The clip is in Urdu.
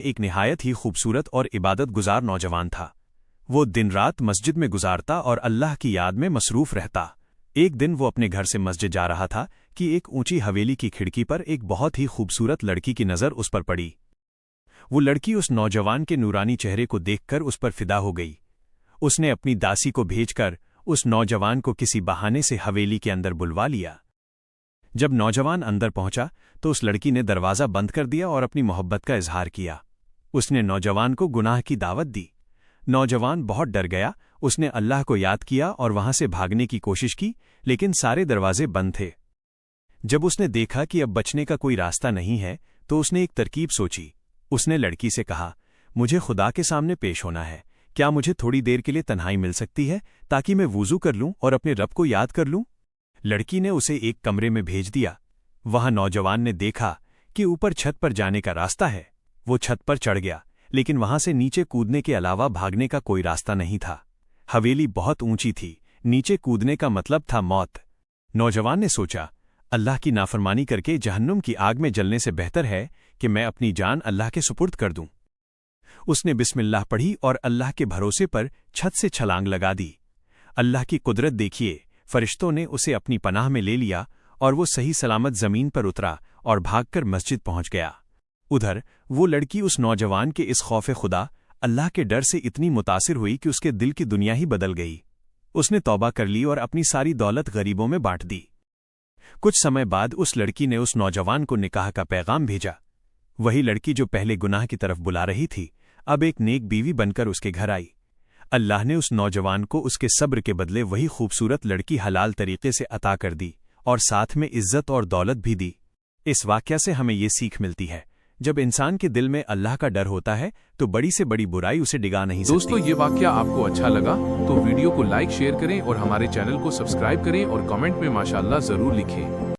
ایک نہایت ہی خوبصورت اور عبادت گزار نوجوان تھا۔ وہ دن رات مسجد میں گزارتا اور اللہ کی یاد میں مصروف رہتا۔ ایک دن وہ اپنے گھر سے مسجد جا رہا تھا کہ ایک اونچی حویلی کی کھڑکی پر ایک بہت ہی خوبصورت لڑکی کی نظر اس پر پڑی۔ وہ لڑکی اس نوجوان کے نورانی چہرے کو دیکھ کر اس پر فدا ہو گئی۔ اس نے اپنی داسی کو بھیج کر اس نوجوان کو کسی بہانے سے حویلی کے اندر بلوا لیا۔ جب نوجوان اندر پہنچا تو اس لڑکی نے دروازہ بند کر دیا اور اپنی محبت کا اظہار کیا۔ اس نے نوجوان کو گناہ کی دعوت دی۔ نوجوان بہت ڈر گیا۔ اس نے اللہ کو یاد کیا اور وہاں سے بھاگنے کی کوشش کی، لیکن سارے دروازے بند تھے۔ جب اس نے دیکھا کہ اب بچنے کا کوئی راستہ نہیں ہے تو اس نے ایک ترکیب سوچی۔ اس نے لڑکی سے کہا، مجھے خدا کے سامنے پیش ہونا ہے، کیا مجھے تھوڑی دیر کے لیے تنہائی مل سکتی ہے تاکہ میں وضو کر لوں اور اپنے رب کو یاد کر لوں؟ لڑکی نے اسے ایک کمرے میں بھیج دیا۔ وہاں نوجوان نے دیکھا کہ اوپر چھت پر جانے کا راستہ ہے۔ وہ چھت پر چڑھ گیا، لیکن وہاں سے نیچے کودنے کے علاوہ بھاگنے کا کوئی راستہ نہیں تھا۔ حویلی بہت اونچی تھی، نیچے کودنے کا مطلب تھا موت۔ نوجوان نے سوچا، اللہ کی نافرمانی کر کے جہنم کی آگ میں جلنے سے بہتر ہے کہ میں اپنی جان اللہ کے سپرد کر دوں۔ اس نے بسم اللہ پڑھی اور اللہ کے بھروسے پر چھت سے چھلانگ لگا دی۔ اللہ کی قدرت دیکھیے، فرشتوں نے اسے اپنی پناہ میں لے لیا اور وہ صحیح سلامت زمین پر اترا اور بھاگ کر مسجد پہنچ گیا۔ ادھر وہ لڑکی اس نوجوان کے اس خوف خدا، اللہ کے ڈر سے اتنی متاثر ہوئی کہ اس کے دل کی دنیا ہی بدل گئی۔ اس نے توبہ کر لی اور اپنی ساری دولت غریبوں میں بانٹ دی۔ کچھ سمے بعد اس لڑکی نے اس نوجوان کو نکاح کا پیغام بھیجا۔ وہی لڑکی جو پہلے گناہ کی طرف بلا رہی تھی، اب ایک نیک بیوی بن کر اس کے گھر آئی۔ اللہ نے اس نوجوان کو اس کے صبر کے بدلے وہی خوبصورت لڑکی حلال طریقے سے عطا کر دی اور ساتھ میں عزت اور دولت بھی دی۔ اس واقعہ سے ہمیں یہ سیکھ ملتی ہے، جب انسان کے دل میں اللہ کا ڈر ہوتا ہے تو بڑی سے بڑی برائی اسے ڈگا نہیں سکتی۔ دوستو، یہ واقعہ آپ کو اچھا لگا تو ویڈیو کو لائک شیئر کریں اور ہمارے چینل کو سبسکرائب کریں اور کمنٹ میں ماشاءاللہ ضرور لکھیں۔